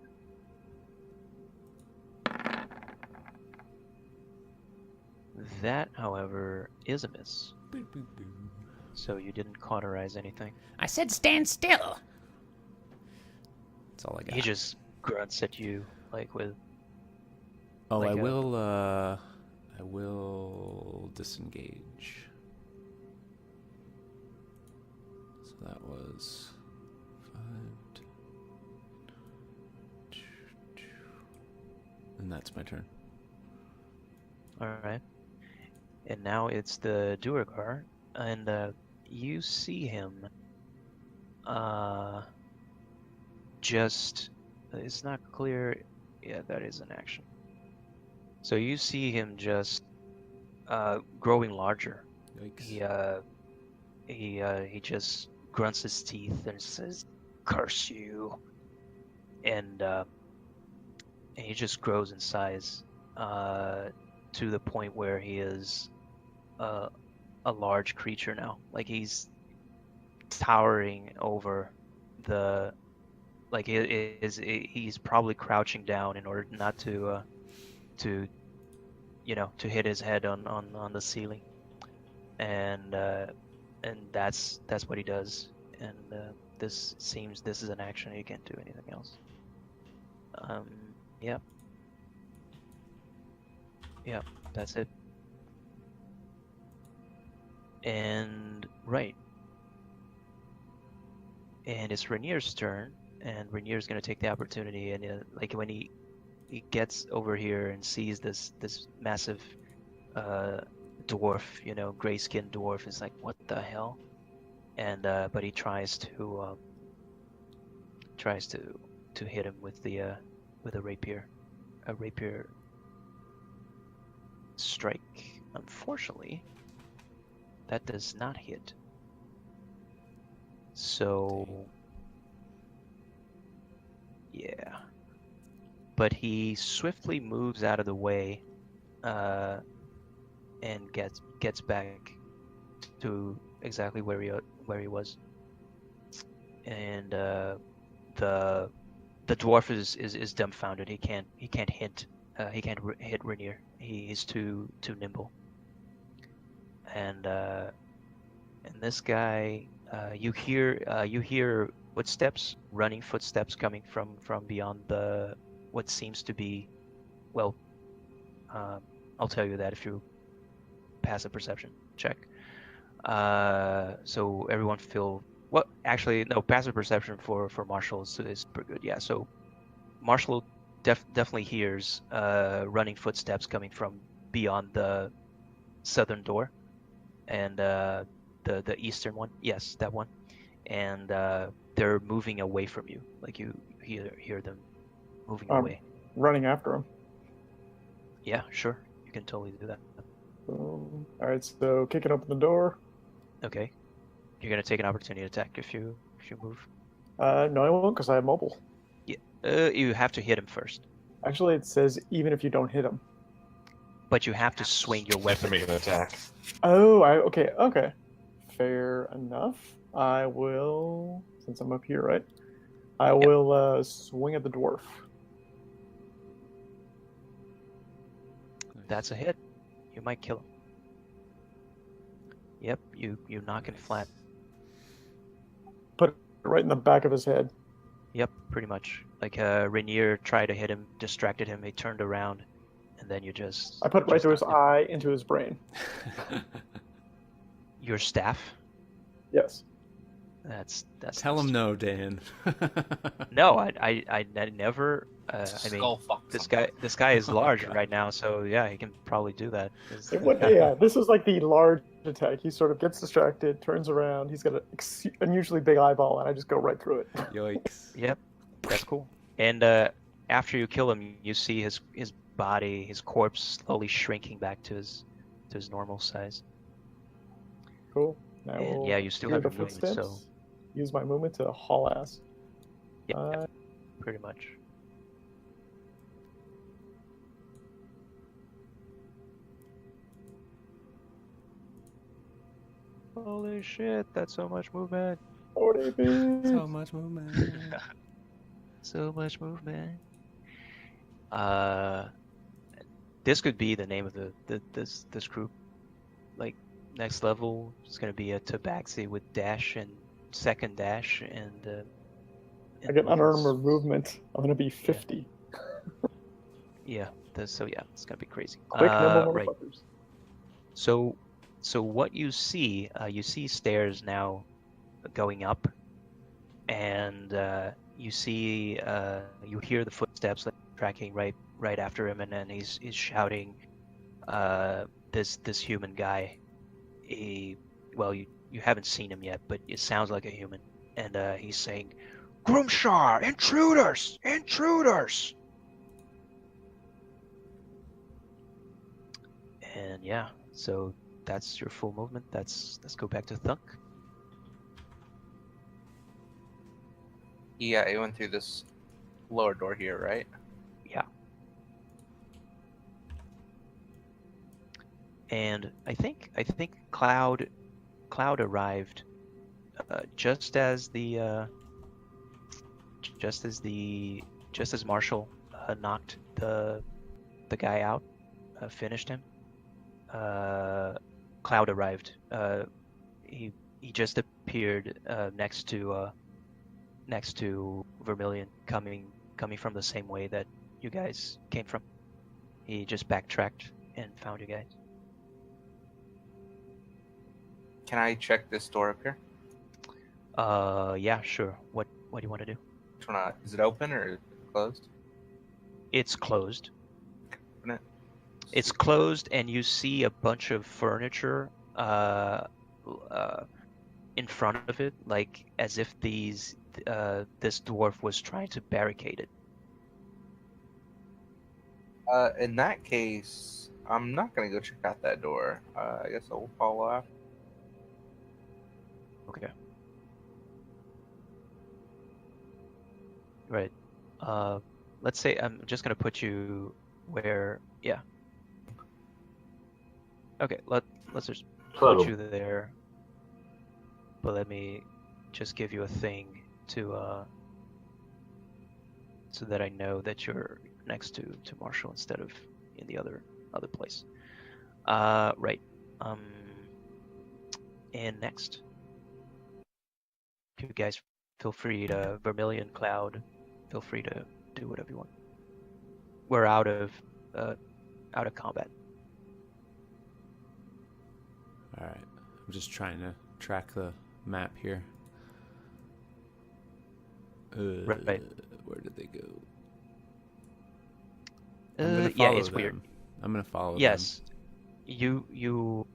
That, however, is a miss. So you didn't cauterize anything. I said stand still. That's all I got. He just grunts at you, like with. Oh, like I will disengage. So that was 5. And that's my turn. All right. And now it's the Duergar, and you see him. Just it's not clear. Yeah, that is an action. So you see him just growing larger. Yikes. He just grunts his teeth and says, "Curse you!" And he just grows in size to the point where he is a large creature now. Like he's towering over the. Like he's probably crouching down in order not to to hit his head on the ceiling, and that's what he does. And this is an action. He can't do anything else. Yeah, that's it. And right, and it's Rainier's turn, and Rainier's gonna take the opportunity, and like when he gets over here and sees this massive dwarf, gray-skinned dwarf, is like, what the hell? And but he tries to hit him with a rapier strike. Unfortunately, that does not hit. So yeah. But he swiftly moves out of the way and gets back to exactly where he was. And the dwarf is dumbfounded. He can't hit Rainier. He's too nimble. And this guy, you hear running footsteps coming from beyond what seems to be, well, I'll tell you that if you pass a perception check. So everyone feel, well, actually no, passive perception for Marshall is pretty good. Yeah, so Marshall definitely hears running footsteps coming from beyond the southern door, and the eastern one. Yes, that one. And they're moving away from you. Like you hear them moving away. Running after him. Yeah, sure. You can totally do that. All right, so kicking open the door. Okay. You're gonna take an opportunity attack if you move. No, I won't because I have mobile. Yeah. You have to hit him first. Actually, it says even if you don't hit him. But you have to swing your You have to weapon. make an attack. Oh, okay. Fair enough. I will, since I'm up here, right? I will swing at the dwarf. That's a hit. You might kill him. Yep, you knock him flat. Put it right in the back of his head. Yep, pretty much. Like Rainier tried to hit him, distracted him, he turned around, and then you just... I put it right through his knocked him. eye, into his brain. Your staff? Yes. That's Tell him no, Dan. No, I never. I mean, Skull fuck this something. guy is large God. right now, so yeah, he can probably do that. Yeah, this is like the large attack. He sort of gets distracted, turns around. He's got an unusually big eyeball, and I just go right through it. Yikes. Yep, that's cool. And after you kill him, you see his body, his corpse, slowly shrinking back to his normal size. Cool. Now And we'll yeah, you still hear have the your movement, footsteps. so Use my movement to haul ass. yeah, pretty much. Holy shit, that's so much movement. 40 feet. So much movement. So much movement. Uh, this could be the name of this group. Like next level is gonna be a tabaxi with dash and second dash and. I get bonus. unarmored movement. I'm gonna be 50. Yeah. So yeah, it's gonna be crazy. Quick, nimble Right. motherfuckers. So what you see stairs now going up, and you see you hear the footsteps like tracking right after him, and then he's shouting, this human guy. Well, you haven't seen him yet, but it sounds like a human, and he's saying, "Grumshar, intruders, intruders!" And yeah, so that's your full movement. Let's go back to Thunk. Yeah, he went through this lower door here, right? Yeah. And I think Cloud arrived just as Marshall knocked the guy out, finished him. Cloud arrived. He just appeared next to Vermilion, coming from the same way that you guys came from. He just backtracked and found you guys. Can I check this door up here? Yeah, sure. What do you want to do? Is it open or closed? It's closed. Open it. It's closed, and you see a bunch of furniture in front of it, like as if this dwarf was trying to barricade it. In that case, I'm not gonna go check out that door. I guess I'll follow off. Okay. Right. Let's say I'm just gonna put you where. Yeah. Okay. Let's just put you there. But let me just give you a thing to so that I know that you're next to Marshall instead of in the other place. Right. And next, you guys feel free to Vermilion, Cloud. Feel free to do whatever you want. We're out of combat. All right. I'm just trying to track the map here. Right. Where did they go? Yeah, it's weird. I'm gonna follow them. Yes, you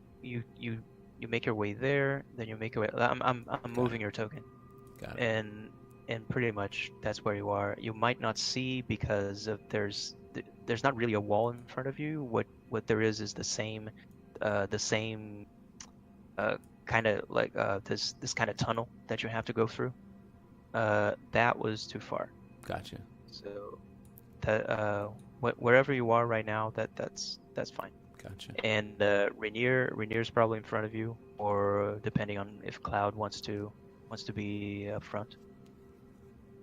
make your way there, then you make your way. I'm moving your token, Got it. and pretty much that's where you are. You might not see because of there's not really a wall in front of you. What there is the same kind of like this kind of tunnel that you have to go through. That was too far. Gotcha. So that wherever you are right now, that's fine. Gotcha. And Rainier's probably in front of you, or depending on if Cloud wants to be up front.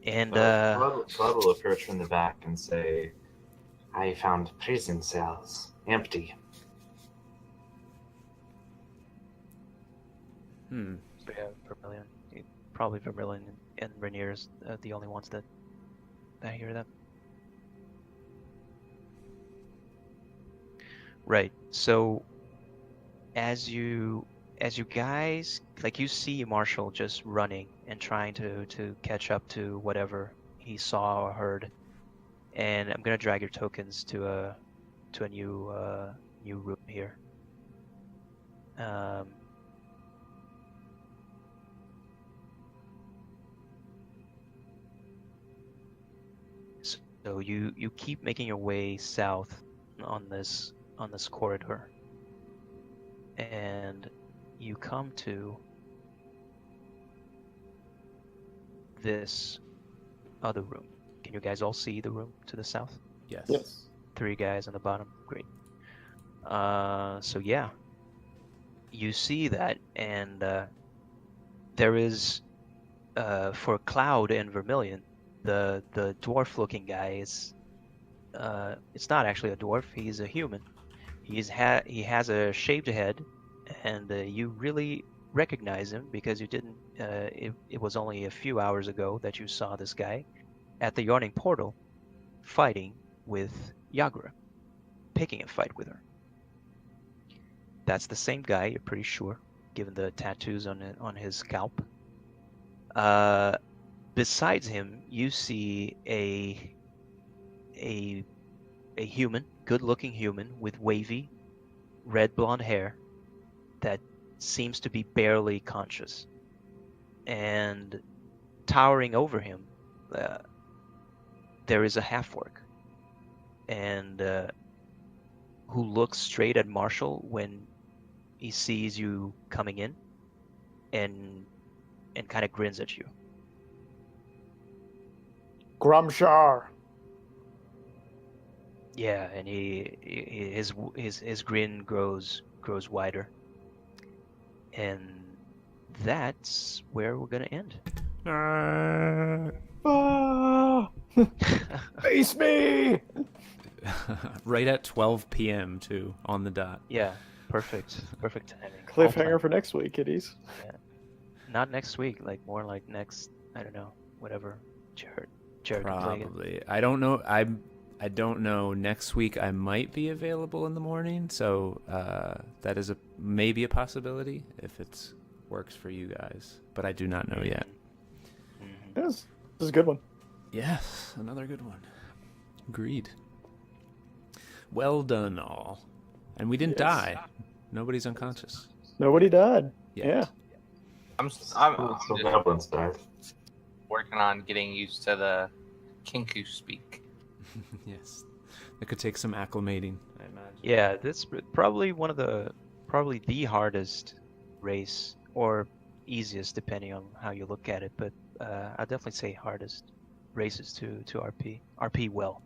And Cloud will approach from the back and say, "I found prison cells empty." So yeah, Vermilion, probably Vermilion and Rainier's the only ones that hear them. Right. So as you guys, like, you see Marshall just running and trying to catch up to whatever he saw or heard, and I'm gonna drag your tokens to a new room here. So you keep making your way south on this corridor, and you come to this other room. Can you guys all see the room to the south? Yes. Yes. 3 guys on the bottom. Great. So yeah, you see that, and there is for Cloud and Vermilion, the dwarf-looking guy is it's not actually a dwarf. He's a human. He has a shaved head, and you really recognize him because you didn't. It was only a few hours ago that you saw this guy at the Yawning Portal fighting with Yagra, picking a fight with her. That's the same guy, you're pretty sure, given the tattoos on his scalp. Besides him, you see a human, good-looking human with wavy, red blonde hair that seems to be barely conscious. And towering over him, there is a half-orc, and who looks straight at Marshall when he sees you coming in, and kind of grins at you. Grumshar. Yeah, and his grin grows wider, and that's where we're gonna end. Ah! Face me! Right at 12 p.m. too, on the dot. Yeah, perfect timing. Cliffhanger for next week, kiddies. Yeah. Not next week, like more like next. I don't know, whatever. Jared can play again. Probably. I don't know. I don't know. Next week I might be available in the morning, so that is maybe a possibility if it works for you guys. But I do not know yet. Mhm. Yes, this is a good one. Yes, another good one. Agreed. Well done, all. And we didn't Yes. die. Nobody's unconscious. Nobody died. Yet. Yeah. I'm So just goblins died. working on getting used to the Kinku speak. Yes. It could take some acclimating, I imagine. Yeah, this probably the hardest race, or easiest depending on how you look at it. But I'll definitely say hardest races to RP well.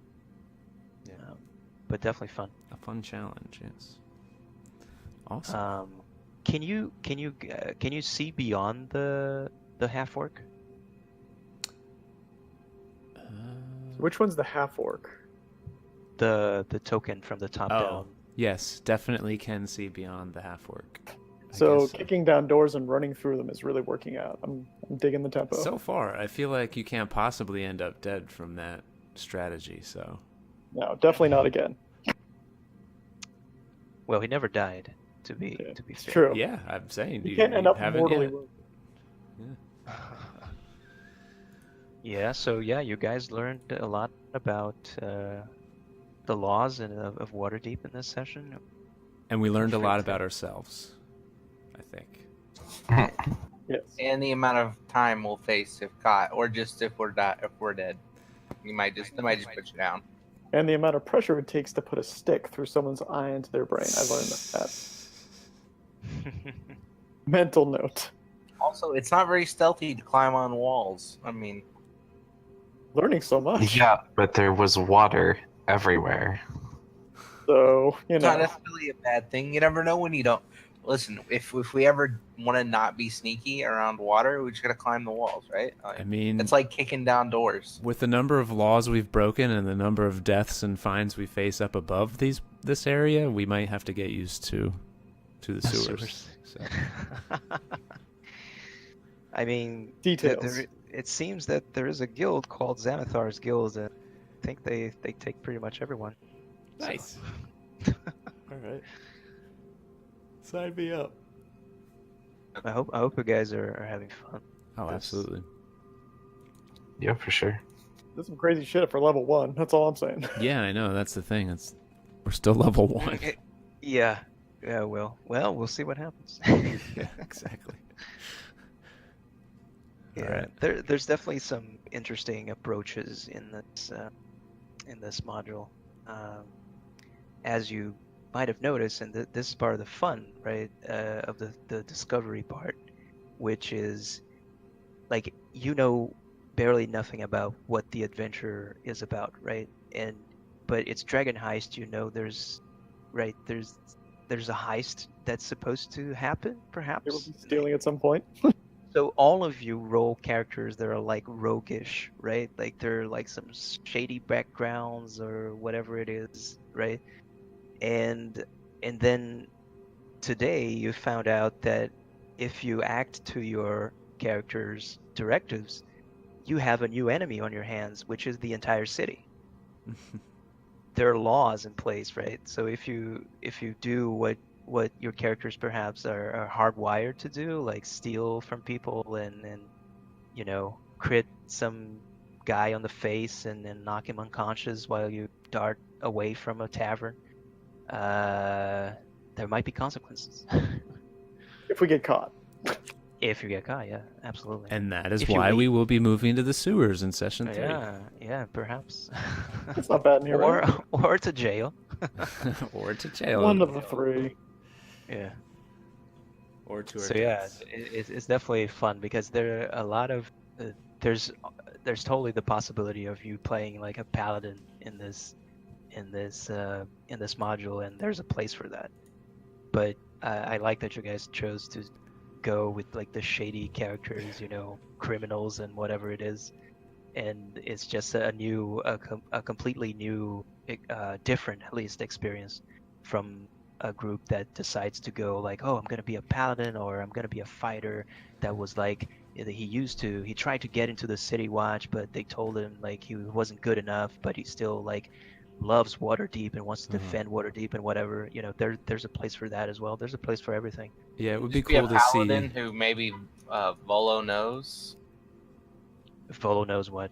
Yeah. But definitely fun. A fun challenge, yes. Awesome. Can you see beyond the half orc? Which one's the half orc? The token from the top down. Yes, definitely can see beyond the half orc. So kicking down doors and running through them is really working out. I'm digging the tempo. So far, I feel like you can't possibly end up dead from that strategy. So No, definitely not again. Well, he never died. To be It's fair. true. yeah, I'm saying You can't end up haven't mortally yet. wounded. Yeah, so yeah, you guys learned a lot about the laws of Waterdeep in this session. And we learned a lot Perfect. about ourselves, I think. Yes. And the amount of time we'll face if caught, or just if we're dead. They might just put you down. And the amount of pressure it takes to put a stick through someone's eye into their brain. I learned that. Mental note. Also, it's not very stealthy to climb on walls. I mean, Learning so much. Yeah, but there was water everywhere. So, it's not necessarily a bad thing. You never know when you don't. Listen, if we ever want to not be sneaky around water, we just gotta climb the walls, right? I mean, It's like kicking down doors. with the number of laws we've broken and the number of deaths and fines we face up above this area, we might have to get used to the sewers. So. I mean, Details. it seems that there is a guild called Xanathar's Guild, and I think they take pretty much everyone. Nice. All right. Sign me up. I hope you guys are having fun. Oh, Yes. absolutely. Yeah, for sure. There's some crazy shit for level 1. That's all I'm saying. Yeah, I know. That's the thing. We're still level 1. Yeah. Well, we'll see what happens. Yeah, exactly. Yeah, Alright. there's definitely some interesting approaches in this module, as you might have noticed, and this is part of the fun, right, of the discovery part, which is like barely nothing about what the adventure is about, right? But it's Dragon Heist, there's there's a heist that's supposed to happen, They will perhaps. be stealing at some point. So all of you roll characters that are like roguish, right? Like they're like some shady backgrounds or whatever it is, right? And then today you found out that if you act to your character's directives, you have a new enemy on your hands, which is the entire city. There are laws in place, right? So if you do what your characters perhaps are hardwired to do, like steal from people and you know, crit some guy on the face and then knock him unconscious while you dart away from a tavern, there might be consequences. If we get caught. If you get caught, yeah, absolutely. And that is If you why leave- we will be moving to the sewers in session 3. Yeah, perhaps. It's not bad in here, right? or to jail. Or to jail. One of the three. Yeah. Or to our So yeah, deaths. it's definitely fun because there are a lot of there's totally the possibility of you playing like a paladin in this module, and there's a place for that. But I like that you guys chose to go with like the shady characters, you know, criminals and whatever it is, and it's just a completely new, different at least experience from a group that decides to go like, oh, I'm gonna be a paladin or I'm gonna be a fighter. That was like he tried to get into the city watch, but they told him like he wasn't good enough, but he still like loves Waterdeep and wants to defend Waterdeep and whatever. You know, there's a place for that as well. There's a place for everything. Yeah, it would be Just be cool a to see. paladin who maybe Volo knows. If Volo knows what.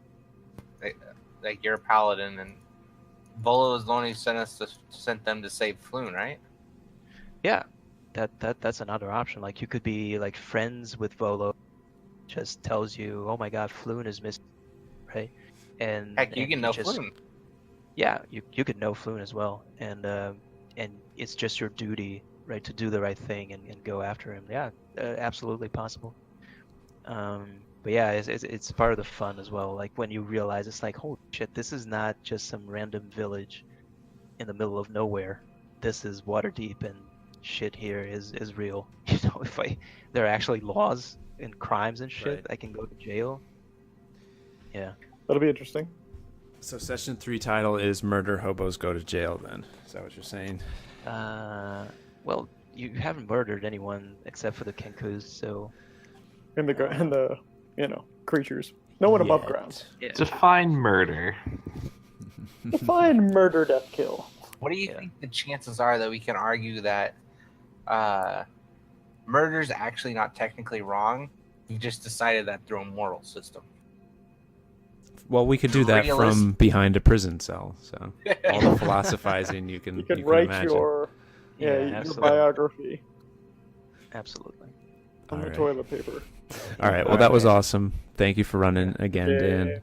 Like you're a paladin, and Volo is the one who sent them to save Floon, right? Yeah, that's another option. Like you could be like friends with Volo, just tells you, oh my God, Floon is missing, right? And Heck, you and can know just, Floon. Yeah, you could know Floon as well, and it's just your duty, right, to do the right thing and go after him. Yeah, absolutely possible. But yeah, it's part of the fun as well. Like when you realize it's like, holy shit, this is not just some random village in the middle of nowhere. This is Waterdeep, and shit here is real. You know, there are actually laws and crimes and shit, Right. I can go to jail. Yeah. That'll be interesting. So session 3 title is Murder Hobos Go to Jail then. Is that what you're saying? Well, you haven't murdered anyone except for the Kenkus, so And the creatures. No one above Yet. ground. yeah. Define murder. Define murder, death, kill. What do you Yeah. think the chances are that we can argue that murder's actually not technically wrong? You just decided that through a moral system. Well, we could do that from behind a prison cell. So all the philosophizing you can You could can write imagine. your absolutely. biography Absolutely. on the Alright. toilet paper. All right. Well, that was awesome. Thank you for running again, Yeah. Dan.